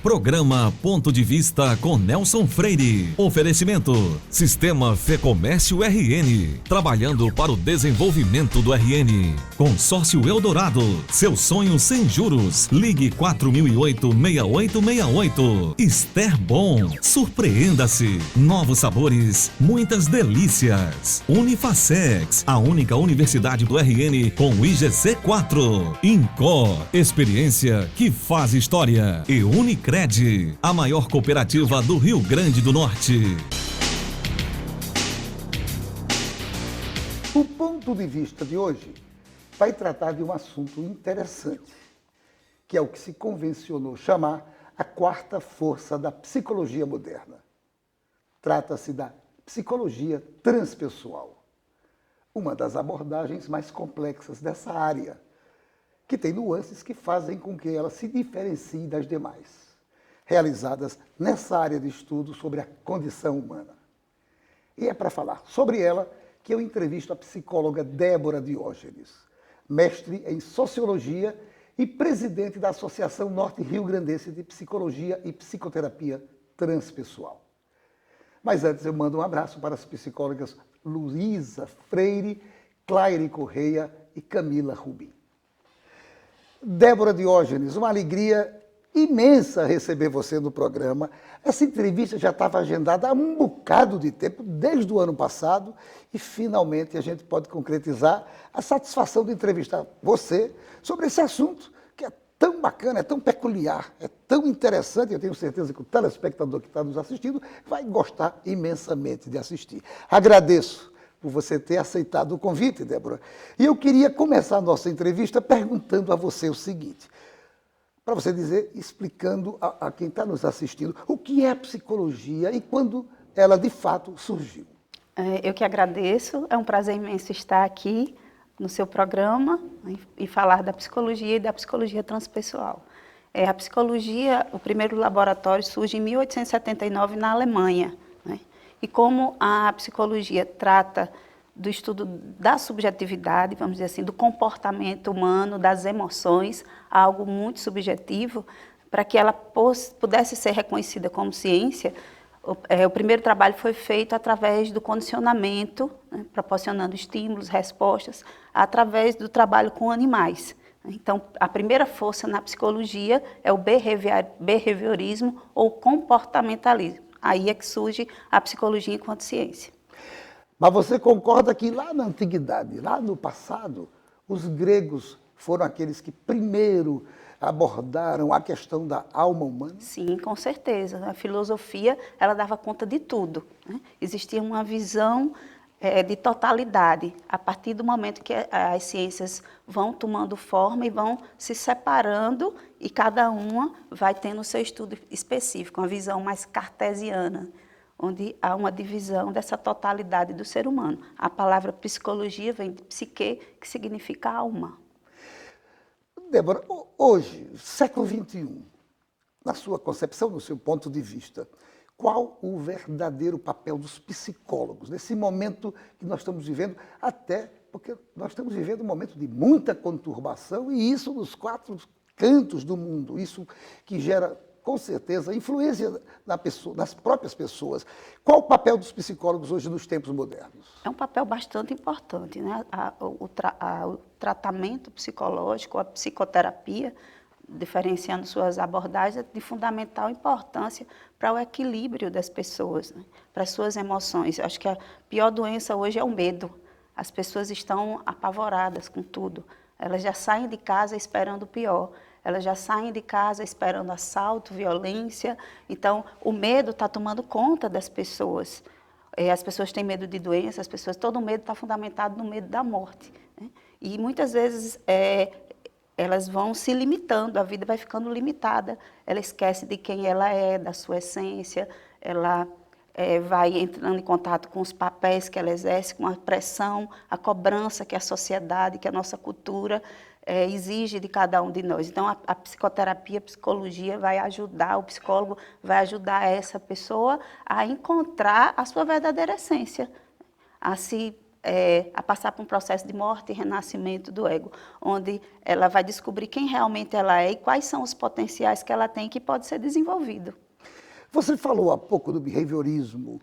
Programa Ponto de Vista com Nelson Freire. Oferecimento: Sistema Fê Comércio RN. Trabalhando para o desenvolvimento do RN. Consórcio Eldorado. Seu sonho sem juros. Ligue 4008-6868. Ester Bom. Surpreenda-se. Novos sabores. Muitas delícias. Unifacex. A única universidade do RN com o IGC4. Incó. Experiência que faz história. E Unicred, a maior cooperativa do Rio Grande do Norte. O ponto de vista de hoje vai tratar de um assunto interessante, que é o que se convencionou chamar a quarta força da psicologia moderna. Trata-se da psicologia transpessoal, uma das abordagens mais complexas dessa área, que tem nuances que fazem com que ela se diferencie das demais, realizadas nessa área de estudo sobre a condição humana. E é para falar sobre ela que eu entrevisto a psicóloga Débora Diógenes, mestre em Sociologia e presidente da Associação Norte-Rio-Grandense de Psicologia e Psicoterapia Transpessoal. Mas antes eu mando um abraço para as psicólogas Luísa Freire, Claire Correia e Camila Rubim. Débora Diógenes, uma alegria imensa receber você no programa. Essa entrevista já estava agendada há um bocado de tempo, desde o ano passado, e finalmente a gente pode concretizar a satisfação de entrevistar você sobre esse assunto que é tão bacana, é tão peculiar, é tão interessante. Eu tenho certeza que o telespectador que está nos assistindo vai gostar imensamente de assistir. Agradeço por você ter aceitado o convite, Débora. E eu queria começar a nossa entrevista perguntando a você o seguinte: para você dizer, explicando a quem está nos assistindo, o que é a psicologia e quando ela, de fato, surgiu. Eu que agradeço, é um prazer imenso estar aqui no seu programa e falar da psicologia e da psicologia transpessoal. A psicologia, o primeiro laboratório surge em 1879 na Alemanha, né? E como a psicologia trata do estudo da subjetividade, vamos dizer assim, do comportamento humano, das emoções, algo muito subjetivo, para que ela pudesse ser reconhecida como ciência, o primeiro trabalho foi feito através do condicionamento, né, proporcionando estímulos, respostas, através do trabalho com animais. Então, a primeira força na psicologia é o behaviorismo ou comportamentalismo. Aí é que surge a psicologia enquanto ciência. Mas você concorda que lá na antiguidade, lá no passado, os gregos foram aqueles que primeiro abordaram a questão da alma humana? Sim, com certeza. A filosofia, ela dava conta de tudo, né? Existia uma visão de totalidade, a partir do momento que as ciências vão tomando forma e vão se separando, e cada uma vai tendo o seu estudo específico, uma visão mais cartesiana, onde há uma divisão dessa totalidade do ser humano. A palavra psicologia vem de psique, que significa alma. Débora, hoje, século XXI, na sua concepção, no seu ponto de vista, qual o verdadeiro papel dos psicólogos nesse momento que nós estamos vivendo, até porque nós estamos vivendo um momento de muita conturbação, e isso nos 4 cantos do mundo, isso que gera, com certeza, influência nas próprias pessoas. Qual o papel dos psicólogos hoje nos tempos modernos? É um papel bastante importante, né? O tratamento psicológico, a psicoterapia, diferenciando suas abordagens, é de fundamental importância para o equilíbrio das pessoas, né? Para as suas emoções. Eu acho que a pior doença hoje é o medo. As pessoas estão apavoradas com tudo. Elas já saem de casa esperando o pior. Elas já saem de casa esperando assalto, violência. Então, o medo está tomando conta das pessoas. As pessoas têm medo de doenças, todo o medo está fundamentado no medo da morte, né? E muitas vezes elas vão se limitando, a vida vai ficando limitada. Ela esquece de quem ela é, da sua essência, ela vai entrando em contato com os papéis que ela exerce, com a pressão, a cobrança que a sociedade, que a nossa cultura exige de cada um de nós. Então, a psicoterapia, a psicologia vai ajudar, o psicólogo vai ajudar essa pessoa a encontrar a sua verdadeira essência, a se a passar por um processo de morte e renascimento do ego, onde ela vai descobrir quem realmente ela é e quais são os potenciais que ela tem que pode ser desenvolvido. Você falou há pouco do behaviorismo.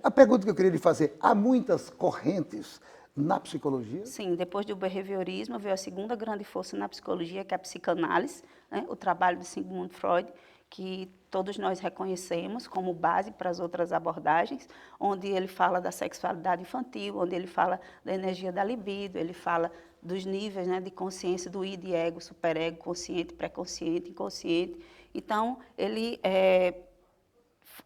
A pergunta que eu queria lhe fazer, há muitas correntes na psicologia? Sim, depois do behaviorismo veio a segunda grande força na psicologia, que é a psicanálise, né? O trabalho de Sigmund Freud, que todos nós reconhecemos como base para as outras abordagens, onde ele fala da sexualidade infantil, onde ele fala da energia da libido, ele fala dos níveis, né, de consciência do id, ego, superego, consciente, pré-consciente, inconsciente. Então, ele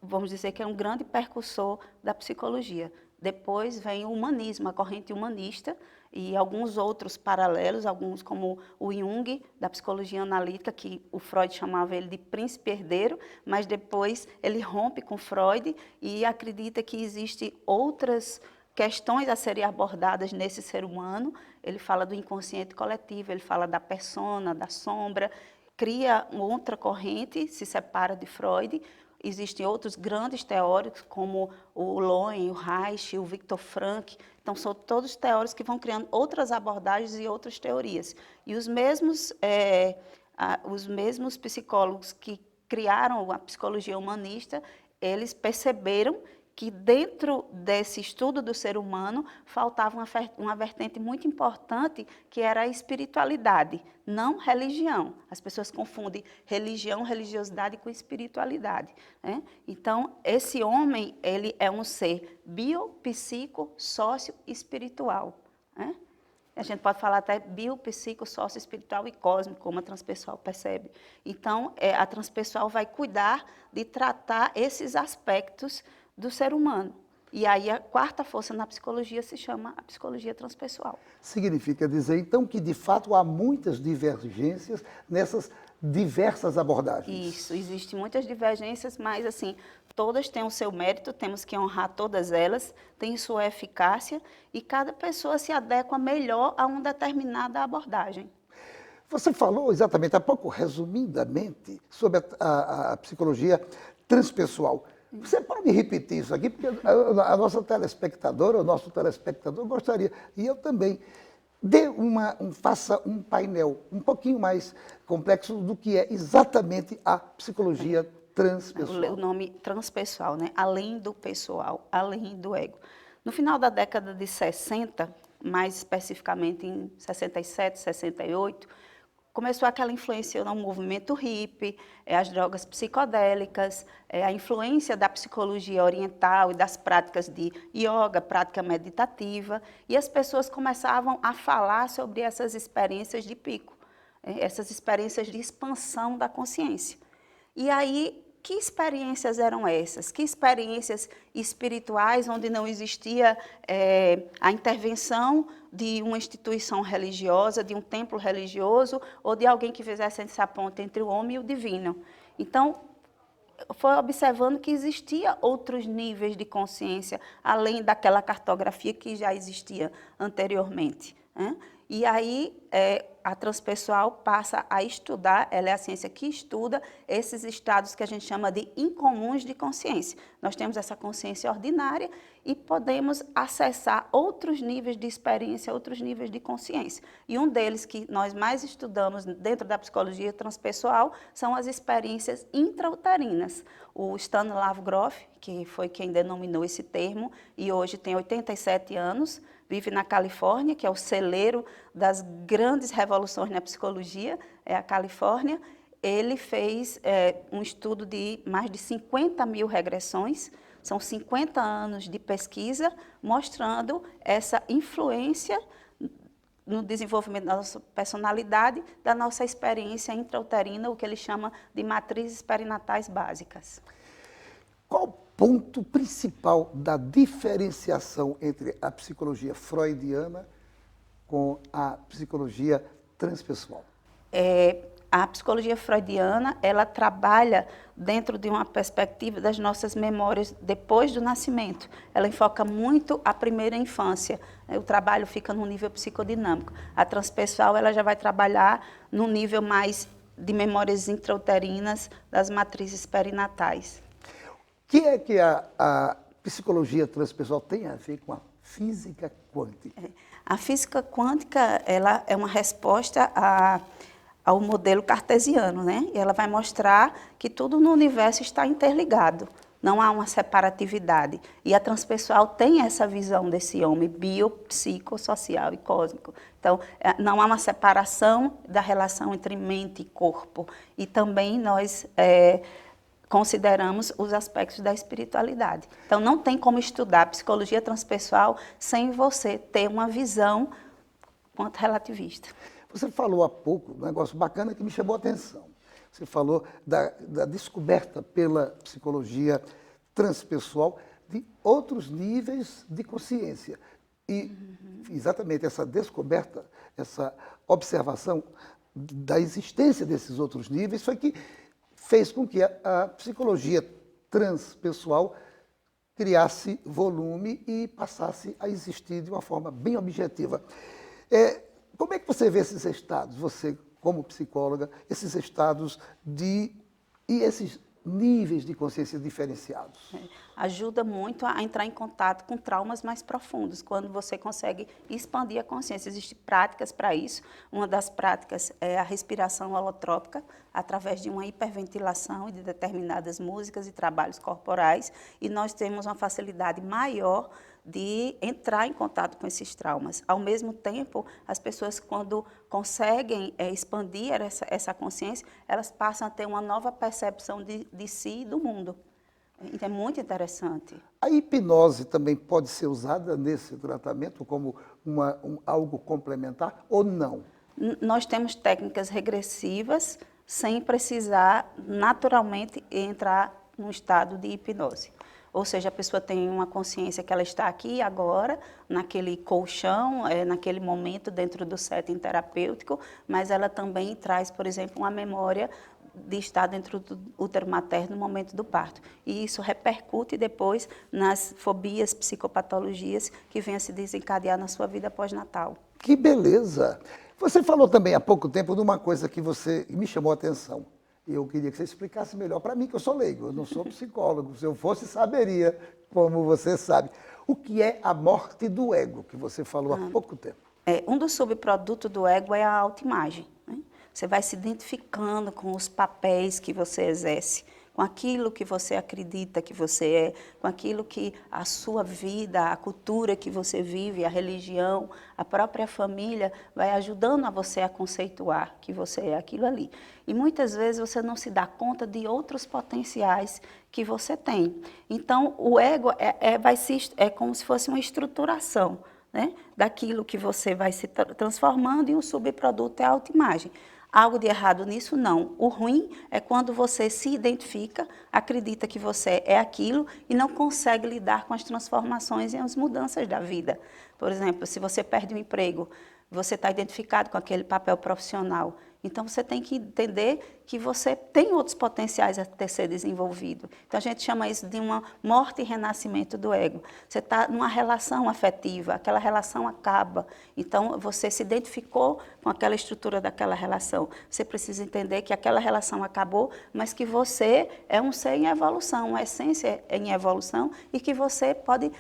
vamos dizer que é um grande percursor da psicologia. Depois vem o humanismo, a corrente humanista, e alguns outros paralelos, alguns como o Jung, da psicologia analítica, que o Freud chamava ele de príncipe herdeiro, mas depois ele rompe com Freud e acredita que existem outras questões a serem abordadas nesse ser humano. Ele fala do inconsciente coletivo, ele fala da persona, da sombra, cria outra corrente, se separa de Freud. Existem outros grandes teóricos, como o Lowen, o Reich, o Viktor Frankl. Então, são todos teóricos que vão criando outras abordagens e outras teorias. E os mesmos psicólogos que criaram a psicologia humanista, eles perceberam que dentro desse estudo do ser humano faltava uma vertente muito importante, que era a espiritualidade, não religião. As pessoas confundem religião, religiosidade com espiritualidade, né? Então, esse homem, ele é um ser biopsico, sócio espiritual, né? A gente pode falar até biopsico, sócio espiritual e cósmico, como a transpessoal percebe. Então, a transpessoal vai cuidar de tratar esses aspectos do ser humano. E aí a quarta força na psicologia se chama a psicologia transpessoal. Significa dizer, então, que de fato há muitas divergências nessas diversas abordagens. Isso, existem muitas divergências, mas assim, todas têm o seu mérito, temos que honrar todas elas, têm sua eficácia e cada pessoa se adequa melhor a uma determinada abordagem. Você falou exatamente há pouco, resumidamente, sobre a psicologia transpessoal. Você pode repetir isso aqui, porque a nossa telespectadora, o nosso telespectador gostaria, e eu também, faça um painel um pouquinho mais complexo do que é exatamente a psicologia transpessoal. O nome transpessoal, né? Além do pessoal, além do ego. No final da década de 60, mais especificamente em 67, 68, começou aquela influência no movimento hippie, as drogas psicodélicas, a influência da psicologia oriental e das práticas de yoga, prática meditativa, e as pessoas começavam a falar sobre essas experiências de pico, essas experiências de expansão da consciência. E aí, que experiências eram essas? Que experiências espirituais onde não existia a intervenção de uma instituição religiosa, de um templo religioso ou de alguém que fizesse essa ponte entre o homem e o divino? Então, foi observando que existia outros níveis de consciência, além daquela cartografia que já existia anteriormente, né? E aí, a transpessoal passa a estudar, ela é a ciência que estuda esses estados que a gente chama de incomuns de consciência. Nós temos essa consciência ordinária e podemos acessar outros níveis de experiência, outros níveis de consciência. E um deles que nós mais estudamos dentro da psicologia transpessoal são as experiências intrauterinas. O Stanislav Grof, que foi quem denominou esse termo, e hoje tem 87 anos, vive na Califórnia, que é o celeiro das grandes revoluções na psicologia, é a Califórnia. Ele fez um estudo de mais de 50 mil regressões, são 50 anos de pesquisa, mostrando essa influência no desenvolvimento da nossa personalidade, da nossa experiência intrauterina, o que ele chama de matrizes perinatais básicas. Qual o ponto principal da diferenciação entre a psicologia freudiana com a psicologia transpessoal? A psicologia freudiana, ela trabalha dentro de uma perspectiva das nossas memórias depois do nascimento. Ela enfoca muito a primeira infância. O trabalho fica no nível psicodinâmico. A transpessoal, ela já vai trabalhar no nível mais de memórias intrauterinas das matrizes perinatais. O que é que a psicologia transpessoal tem a ver com a física quântica? A física quântica, ela é uma resposta ao modelo cartesiano, né? E ela vai mostrar que tudo no universo está interligado. Não há uma separatividade. E a transpessoal tem essa visão desse homem biopsicossocial e cósmico. Então, não há uma separação da relação entre mente e corpo. E também nós consideramos os aspectos da espiritualidade. Então, não tem como estudar psicologia transpessoal sem você ter uma visão quanto relativista. Você falou há pouco um negócio bacana que me chamou a atenção. Você falou da descoberta pela psicologia transpessoal de outros níveis de consciência. E exatamente essa descoberta, essa observação da existência desses outros níveis foi que fez com que a psicologia transpessoal criasse volume e passasse a existir de uma forma bem objetiva. Como é que você vê esses estados, você como psicóloga, esses estados e esses níveis de consciência diferenciados? Ajuda muito a entrar em contato com traumas mais profundos, quando você consegue expandir a consciência. Existem práticas para isso. Uma das práticas é a respiração holotrópica, através de uma hiperventilação e de determinadas músicas e trabalhos corporais, e nós temos uma facilidade maior de entrar em contato com esses traumas. Ao mesmo tempo, as pessoas, quando conseguem expandir essa consciência, elas passam a ter uma nova percepção de si e do mundo. Então, é muito interessante. A hipnose também pode ser usada nesse tratamento como algo complementar ou não? Nós temos técnicas regressivas sem precisar naturalmente entrar num estado de hipnose. Ou seja, a pessoa tem uma consciência que ela está aqui e agora, naquele colchão, naquele momento dentro do setting terapêutico, mas ela também traz, por exemplo, uma memória de estar dentro do útero materno no momento do parto. E isso repercute depois nas fobias, psicopatologias que vêm a se desencadear na sua vida pós-natal. Que beleza! Você falou também há pouco tempo de uma coisa que me chamou a atenção. Eu queria que você explicasse melhor para mim, que eu sou leigo, eu não sou psicólogo. Se eu fosse, saberia, como você sabe. O que é a morte do ego, que você falou há pouco tempo? Um dos subprodutos do ego é a autoimagem, né? Você vai se identificando com os papéis que você exerce, com aquilo que você acredita que você é, com aquilo que a sua vida, a cultura que você vive, a religião, a própria família vai ajudando a você a conceituar que você é aquilo ali. E muitas vezes você não se dá conta de outros potenciais que você tem. Então, o ego é como se fosse uma estruturação, né, daquilo que você vai se transformando, e o subproduto é a autoimagem. Algo de errado nisso? Não. O ruim é quando você se identifica, acredita que você é aquilo e não consegue lidar com as transformações e as mudanças da vida. Por exemplo, se você perde um emprego, você está identificado com aquele papel profissional. Então, você tem que entender que você tem outros potenciais a ser desenvolvido. Então, a gente chama isso de uma morte e renascimento do ego. Você está numa relação afetiva, aquela relação acaba. Então, você se identificou com aquela estrutura daquela relação. Você precisa entender que aquela relação acabou, mas que você é um ser em evolução, uma essência em evolução, e que você pode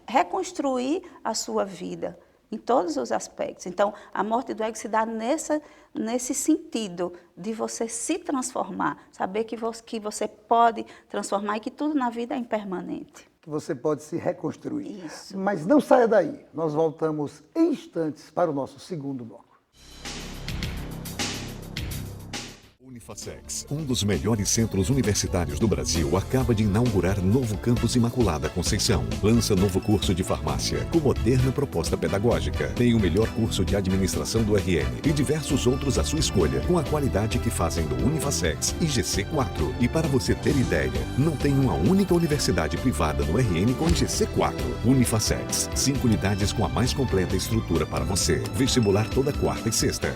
reconstruir a sua vida em todos os aspectos. Então, a morte do ego se dá nesse sentido de você se transformar, saber que você pode transformar e que tudo na vida é impermanente. Que você pode se reconstruir. Isso. Mas não saia daí, nós voltamos em instantes para o nosso segundo bloco. Unifacex, um dos melhores centros universitários do Brasil, acaba de inaugurar novo campus Imaculada Conceição. Lança novo curso de farmácia, com moderna proposta pedagógica. Tem o melhor curso de administração do RN e diversos outros à sua escolha, com a qualidade que fazem do Unifacex e GC4. E para você ter ideia, não tem uma única universidade privada no RN com GC4. Unifacex, 5 unidades com a mais completa estrutura para você. Vestibular toda quarta e sexta.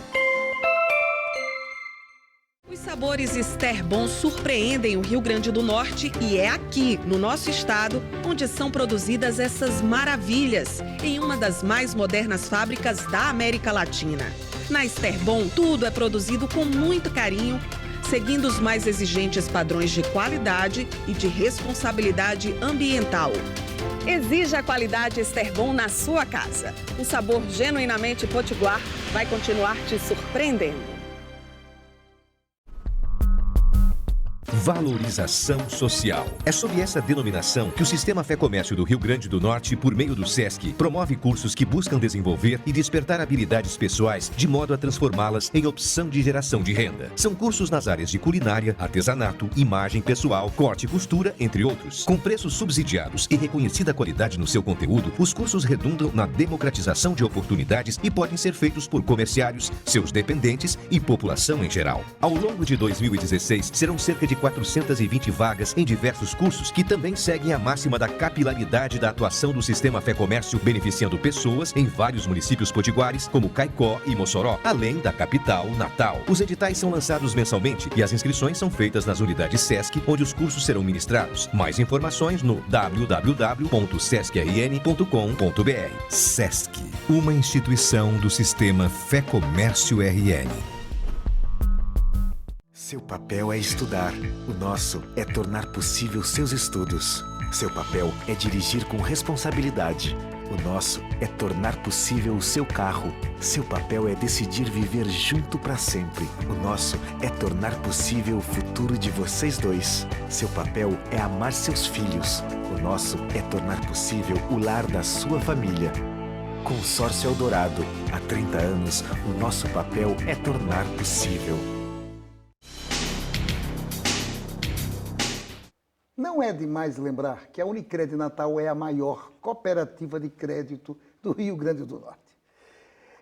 Os sabores Esterbon surpreendem o Rio Grande do Norte, e é aqui, no nosso estado, onde são produzidas essas maravilhas, em uma das mais modernas fábricas da América Latina. Na Esterbon, tudo é produzido com muito carinho, seguindo os mais exigentes padrões de qualidade e de responsabilidade ambiental. Exija a qualidade Esterbon na sua casa. O sabor genuinamente potiguar vai continuar te surpreendendo. Valorização social. É sob essa denominação que o Sistema Fé Comércio do Rio Grande do Norte, por meio do SESC, promove cursos que buscam desenvolver e despertar habilidades pessoais de modo a transformá-las em opção de geração de renda. São cursos nas áreas de culinária, artesanato, imagem pessoal, corte e costura, entre outros. Com preços subsidiados e reconhecida qualidade no seu conteúdo, os cursos redundam na democratização de oportunidades e podem ser feitos por comerciários, seus dependentes e população em geral. Ao longo de 2016, serão cerca de 420 vagas em diversos cursos que também seguem a máxima da capilaridade da atuação do Sistema Fé Comércio, beneficiando pessoas em vários municípios potiguares, como Caicó e Mossoró, além da capital, Natal. Os editais são lançados mensalmente e as inscrições são feitas nas unidades SESC, onde os cursos serão ministrados. Mais informações no www.sescrn.com.br. SESC, uma instituição do Sistema Fé Comércio RN. Seu papel é estudar. O nosso é tornar possível seus estudos. Seu papel é dirigir com responsabilidade. O nosso é tornar possível o seu carro. Seu papel é decidir viver junto para sempre. O nosso é tornar possível o futuro de vocês dois. Seu papel é amar seus filhos. O nosso é tornar possível o lar da sua família. Consórcio Eldorado. Há 30 anos, o nosso papel é tornar possível. Não é demais lembrar que a Unicred Natal é a maior cooperativa de crédito do Rio Grande do Norte.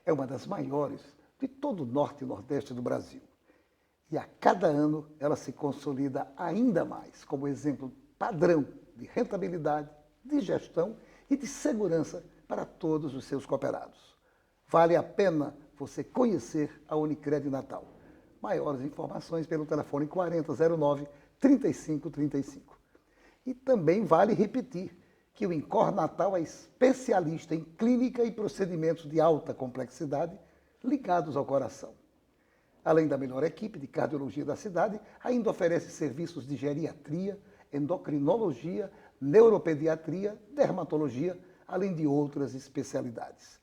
É uma das maiores de todo o Norte e Nordeste do Brasil. E a cada ano ela se consolida ainda mais como exemplo padrão de rentabilidade, de gestão e de segurança para todos os seus cooperados. Vale a pena você conhecer a Unicred Natal. Maiores informações pelo telefone 4009-3535. E também vale repetir que o Incor Natal é especialista em clínica e procedimentos de alta complexidade ligados ao coração. Além da melhor equipe de cardiologia da cidade, ainda oferece serviços de geriatria, endocrinologia, neuropediatria, dermatologia, além de outras especialidades.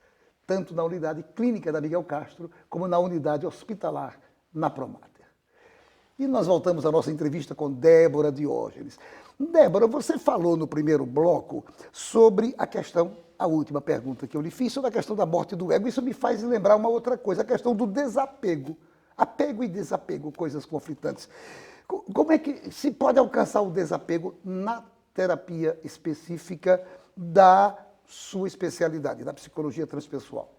Tanto na unidade clínica da Miguel Castro, como na unidade hospitalar na Promater. E nós voltamos à nossa entrevista com Débora Diógenes. Débora, você falou no primeiro bloco sobre a questão, a última pergunta que eu lhe fiz, sobre a questão da morte do ego. Isso me faz lembrar uma outra coisa, a questão do desapego. Apego e desapego, coisas conflitantes. Como é que se pode alcançar o desapego na terapia específica da sua especialidade, da psicologia transpessoal?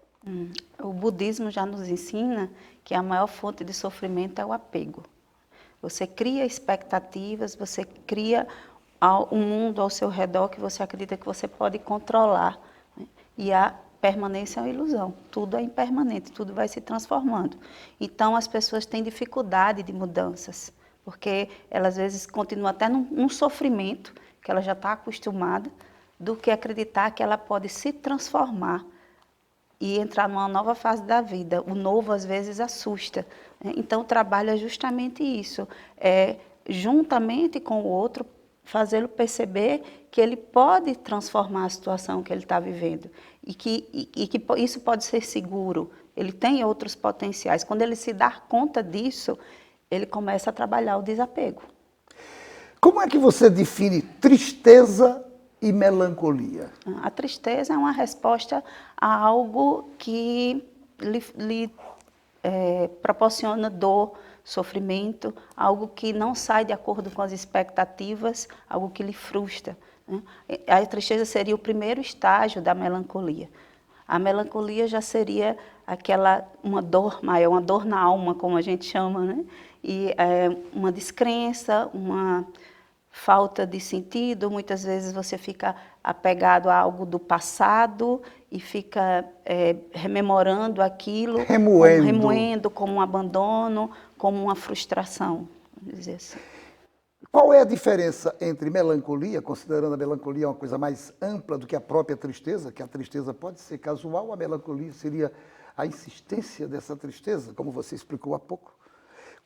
O budismo já nos ensina que a maior fonte de sofrimento é o apego. Você cria expectativas, você cria um mundo ao seu redor que você acredita que você pode controlar, né? E a permanência é uma ilusão, tudo é impermanente, tudo vai se transformando. Então as pessoas têm dificuldade de mudanças, porque elas às vezes continuam até num sofrimento que ela já está acostumada, do que acreditar que ela pode se transformar e entrar numa nova fase da vida. O novo, às vezes, assusta. Então, o trabalho é justamente isso. Juntamente com o outro, fazê-lo perceber que ele pode transformar a situação que ele está vivendo. E que isso pode ser seguro. Ele tem outros potenciais. Quando ele se dá conta disso, ele começa a trabalhar o desapego. Como é que você define tristeza e melancolia? A tristeza é uma resposta a algo que lhe proporciona dor, sofrimento, algo que não sai de acordo com as expectativas, algo que lhe frustra, né? A tristeza seria o primeiro estágio da melancolia. A melancolia já seria uma dor maior, uma dor na alma, como a gente chama, né? E uma descrença, uma falta de sentido. Muitas vezes você fica apegado a algo do passado e fica rememorando aquilo, remoendo como um abandono, como uma frustração, vamos dizer assim. Qual é a diferença entre melancolia, considerando a melancolia uma coisa mais ampla do que a própria tristeza, que a tristeza pode ser casual, a melancolia seria a insistência dessa tristeza, como você explicou há pouco.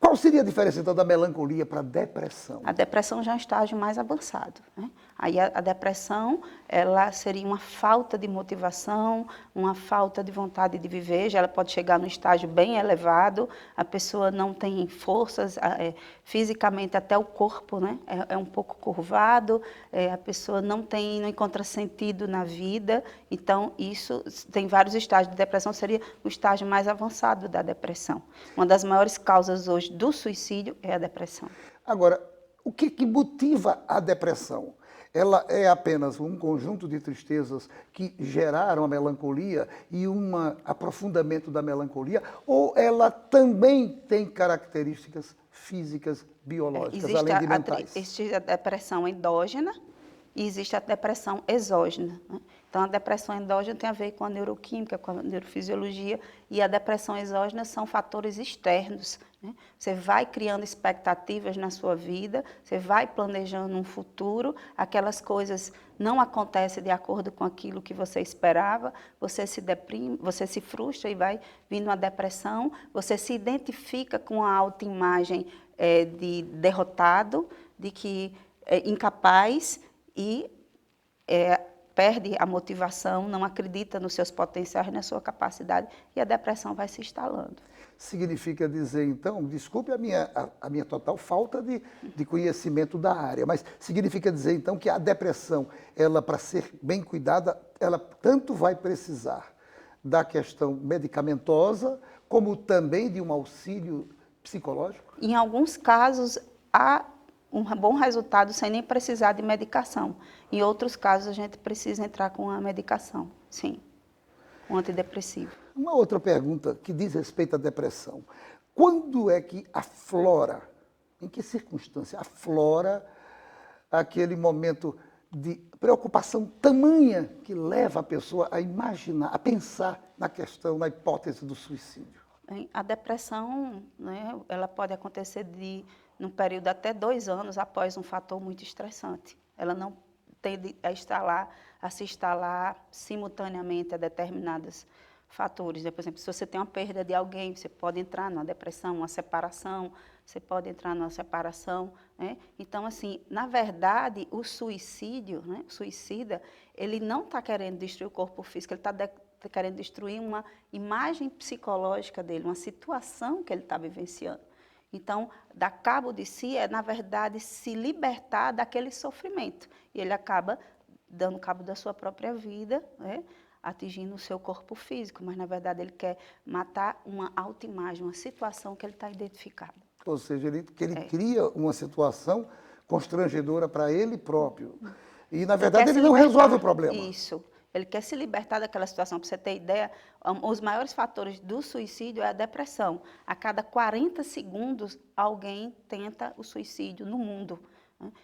Qual seria a diferença, então, da melancolia para a depressão? A depressão já é um estágio mais avançado, né? Aí a depressão, ela seria uma falta de motivação, uma falta de vontade de viver, já ela pode chegar num estágio bem elevado, a pessoa não tem forças, fisicamente até o corpo, né? É um pouco curvado, a pessoa não encontra sentido na vida, então isso tem vários estágios de depressão, seria o estágio mais avançado da depressão. Uma das maiores causas hoje do suicídio é a depressão. Agora, o que motiva a depressão? Ela é apenas um conjunto de tristezas que geraram a melancolia e um aprofundamento da melancolia, ou ela também tem características físicas, biológicas, além de mentais? Existe a depressão endógena e existe a depressão exógena, né? Então, a depressão endógena tem a ver com a neuroquímica, com a neurofisiologia, e a depressão exógena são fatores externos, né? Você vai criando expectativas na sua vida, você vai planejando um futuro, aquelas coisas não acontecem de acordo com aquilo que você esperava, você se deprime, você se frustra e vai vindo uma depressão, você se identifica com a autoimagem de derrotado, de que é incapaz e perde a motivação, não acredita nos seus potenciais, na sua capacidade, e a depressão vai se instalando. Significa dizer, então, desculpe a minha total falta de conhecimento da área, mas significa dizer, então, que a depressão, ela, para ser bem cuidada, ela tanto vai precisar da questão medicamentosa, como também de um auxílio psicológico? Em alguns casos, há um bom resultado sem nem precisar de medicação. Em outros casos, a gente precisa entrar com a medicação, sim, um antidepressivo. Uma outra pergunta que diz respeito à depressão. Quando é que aflora, em que circunstância aflora aquele momento de preocupação tamanha que leva a pessoa a imaginar, a pensar na questão, na hipótese do suicídio? A depressão, né, ela pode acontecer num período até 2 anos após um fator muito estressante. Ela não tende a se instalar simultaneamente a determinados fatores. Por exemplo, se você tem uma perda de alguém, você pode entrar numa depressão, uma separação, você pode entrar numa separação, né? Então, assim, na verdade, o suicídio, né, o suicida, ele não está querendo destruir o corpo físico, ele está querendo destruir uma imagem psicológica dele, uma situação que ele está vivenciando. Então, dar cabo de si é, na verdade, se libertar daquele sofrimento. E ele acaba dando cabo da sua própria vida, né, atingindo o seu corpo físico, mas, na verdade, ele quer matar uma autoimagem, uma situação que ele está identificado. Ou seja, ele cria uma situação constrangedora para ele próprio. E, na verdade, ele não resolve o problema. Isso. Ele quer se libertar daquela situação. Para você ter ideia, os maiores fatores do suicídio é a depressão. A cada 40 segundos, alguém tenta o suicídio no mundo.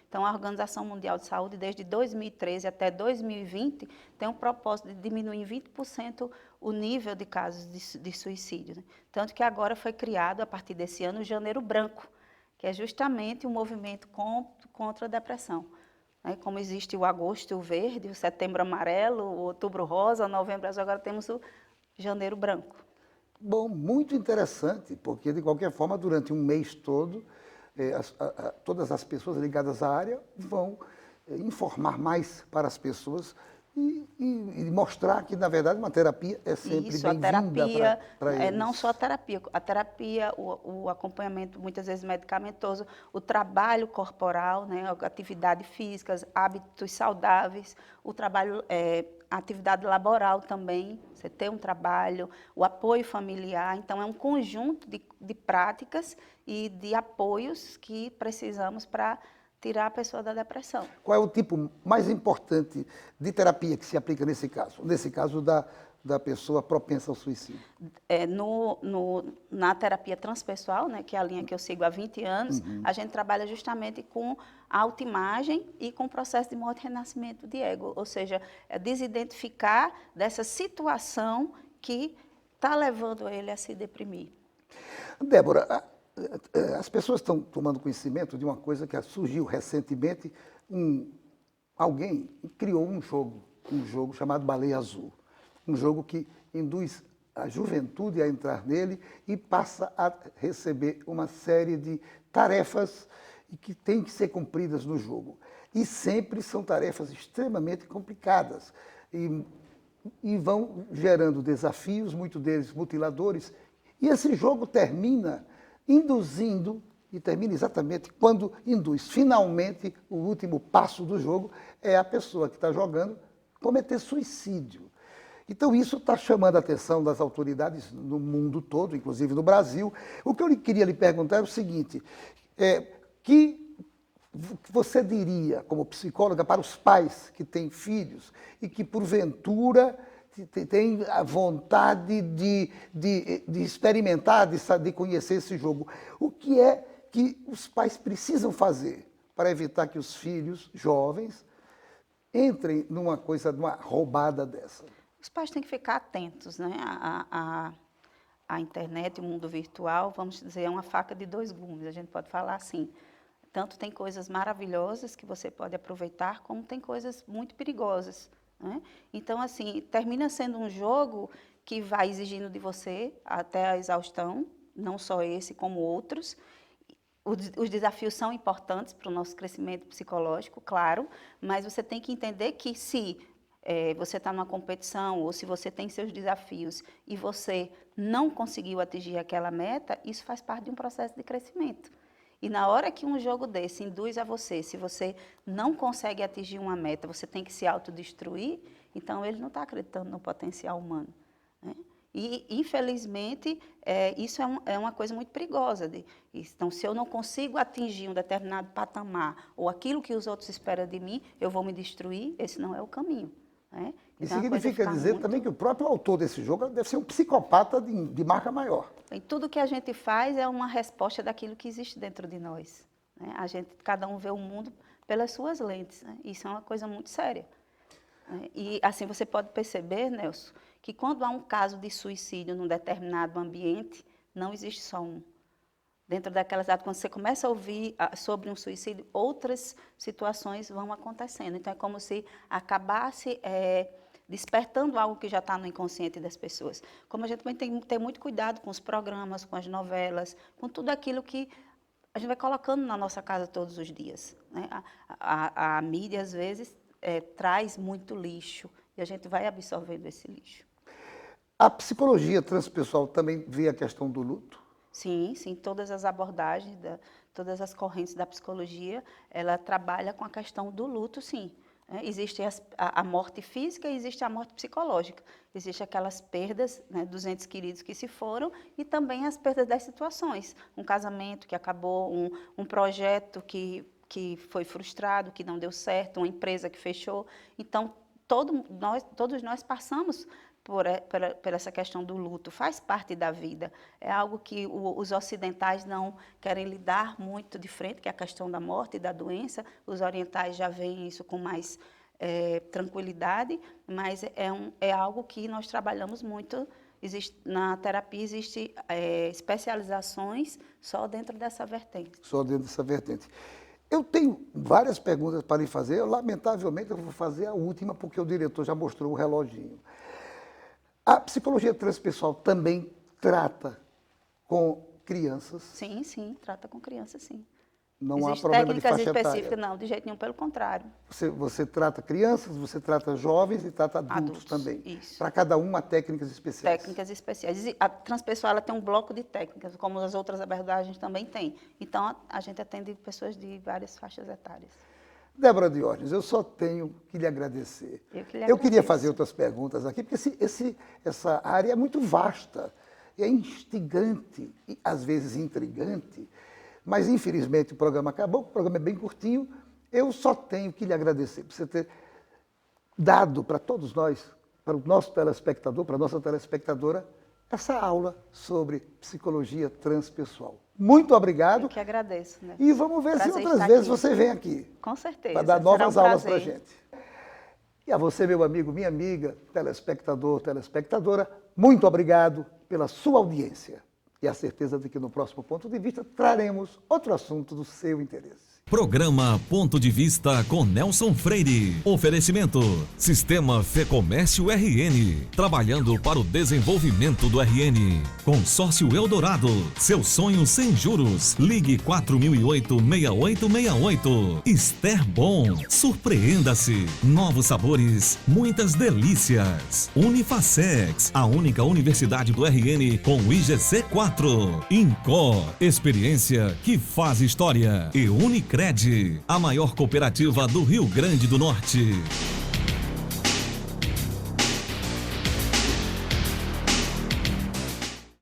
Então, a Organização Mundial de Saúde, desde 2013 até 2020, tem um propósito de diminuir em 20% o nível de casos de suicídio, né? Tanto que agora foi criado, a partir desse ano, o Janeiro Branco, que é justamente um movimento contra a depressão. Como existe o agosto verde, o setembro amarelo, o outubro rosa, o novembro azul, agora temos o janeiro branco. Bom, muito interessante, porque, de qualquer forma, durante um mês todo, todas as pessoas ligadas à área vão informar mais para as pessoas e mostrar que, na verdade, uma terapia é sempre bem-vinda para eles. Não só a terapia, o acompanhamento, muitas vezes medicamentoso, o trabalho corporal, né, atividade física, hábitos saudáveis, o trabalho, a atividade laboral também, você ter um trabalho, o apoio familiar. Então, é um conjunto de práticas e de apoios que precisamos para tirar a pessoa da depressão. Qual é o tipo mais importante de terapia que se aplica nesse caso? Nesse caso da pessoa propensa ao suicídio? Na terapia transpessoal, né, que é a linha que eu sigo há 20 anos, a gente trabalha justamente com a autoimagem e com o processo de morte e renascimento de ego, ou seja, desidentificar dessa situação que está levando ele a se deprimir. Débora, as pessoas estão tomando conhecimento de uma coisa que surgiu recentemente. Alguém criou um jogo chamado Baleia Azul. Um jogo que induz a juventude a entrar nele e passa a receber uma série de tarefas que têm que ser cumpridas no jogo. E sempre são tarefas extremamente complicadas e vão gerando desafios, muitos deles mutiladores. E esse jogo termina induzindo, e termina exatamente quando induz finalmente o último passo do jogo, é a pessoa que está jogando cometer suicídio. Então isso está chamando a atenção das autoridades no mundo todo, inclusive no Brasil. O que eu queria lhe perguntar é o seguinte, que você diria, como psicóloga, para os pais que têm filhos e que, porventura, têm a vontade de experimentar, de conhecer esse jogo? O que é que os pais precisam fazer para evitar que os filhos jovens entrem numa roubada dessa? Os pais têm que ficar atentos, né? A internet, o mundo virtual, vamos dizer, é uma faca de dois gumes, a gente pode falar assim. Tanto tem coisas maravilhosas que você pode aproveitar, como tem coisas muito perigosas, né? Então, assim, termina sendo um jogo que vai exigindo de você até a exaustão, não só esse, como outros. Os desafios são importantes para o nosso crescimento psicológico, claro, mas você tem que entender que se você está numa competição ou se você tem seus desafios e você não conseguiu atingir aquela meta, isso faz parte de um processo de crescimento. E na hora que um jogo desse induz a você, se você não consegue atingir uma meta, você tem que se autodestruir, então ele não está acreditando no potencial humano, né? E, infelizmente, isso é uma coisa muito perigosa. Então, se eu não consigo atingir um determinado patamar ou aquilo que os outros esperam de mim, eu vou me destruir, esse não é o caminho, né? Isso significa dizer também que o próprio autor desse jogo deve ser um psicopata de marca maior. E tudo que a gente faz é uma resposta daquilo que existe dentro de nós, né? Cada um vê o mundo pelas suas lentes, né? Isso é uma coisa muito séria, né? E assim você pode perceber, Nelson, que quando há um caso de suicídio num determinado ambiente, não existe só um. Dentro daquelas datas, quando você começa a ouvir sobre um suicídio, outras situações vão acontecendo. Então, é como se acabasse despertando algo que já está no inconsciente das pessoas. Como a gente também tem que ter muito cuidado com os programas, com as novelas, com tudo aquilo que a gente vai colocando na nossa casa todos os dias, né? A mídia, às vezes, traz muito lixo e a gente vai absorvendo esse lixo. A psicologia transpessoal também vê a questão do luto? Sim, sim, todas as abordagens, todas as correntes da psicologia, ela trabalha com a questão do luto, sim. Existe a morte física e existe a morte psicológica. Existem aquelas perdas, né, dos entes queridos que se foram e também as perdas das situações. Um casamento que acabou, um projeto que foi frustrado, que não deu certo, uma empresa que fechou. Então, todos nós passamos por essa questão do luto, faz parte da vida. É algo que os ocidentais não querem lidar muito de frente, que é a questão da morte e da doença. Os orientais já veem isso com mais tranquilidade, mas é algo que nós trabalhamos muito. Na terapia existem especializações só dentro dessa vertente. Só dentro dessa vertente. Eu tenho várias perguntas para lhe fazer. Lamentavelmente, eu vou fazer a última, porque o diretor já mostrou o reloginho. A psicologia transpessoal também trata com crianças? Sim, sim, trata com crianças, sim. Não há problema de faixa etária? Técnicas específicas, não, de jeito nenhum, pelo contrário. Você trata crianças, você trata jovens e trata adultos também? Isso. Para cada uma, técnicas especiais? Técnicas especiais. A transpessoal ela tem um bloco de técnicas, como as outras abordagens também têm. Então, a gente atende pessoas de várias faixas etárias. Débora Diógenes, eu só tenho que lhe agradecer. Eu queria fazer outras perguntas aqui, porque essa área é muito vasta, é instigante e às vezes intrigante, mas infelizmente o programa acabou, o programa é bem curtinho. Eu só tenho que lhe agradecer por você ter dado para todos nós, para o nosso telespectador, para a nossa telespectadora, essa aula sobre psicologia transpessoal. Muito obrigado. Eu que agradeço, né? E vamos ver se outras vezes você vem aqui. Com certeza. Para dar novas aulas para a gente. E a você, meu amigo, minha amiga, telespectador, telespectadora, muito obrigado pela sua audiência. E a certeza de que no próximo ponto de vista traremos outro assunto do seu interesse. Programa Ponto de Vista com Nelson Freire. Oferecimento: Sistema Fecomércio RN. Trabalhando para o desenvolvimento do RN. Consórcio Eldorado. Seu sonho sem juros. Ligue 4008-6868. Esterbom. Surpreenda-se. Novos sabores, muitas delícias. Unifacex. A única universidade do RN com o IGC4. Incor. Experiência que faz história. E Unicred, a maior cooperativa do Rio Grande do Norte.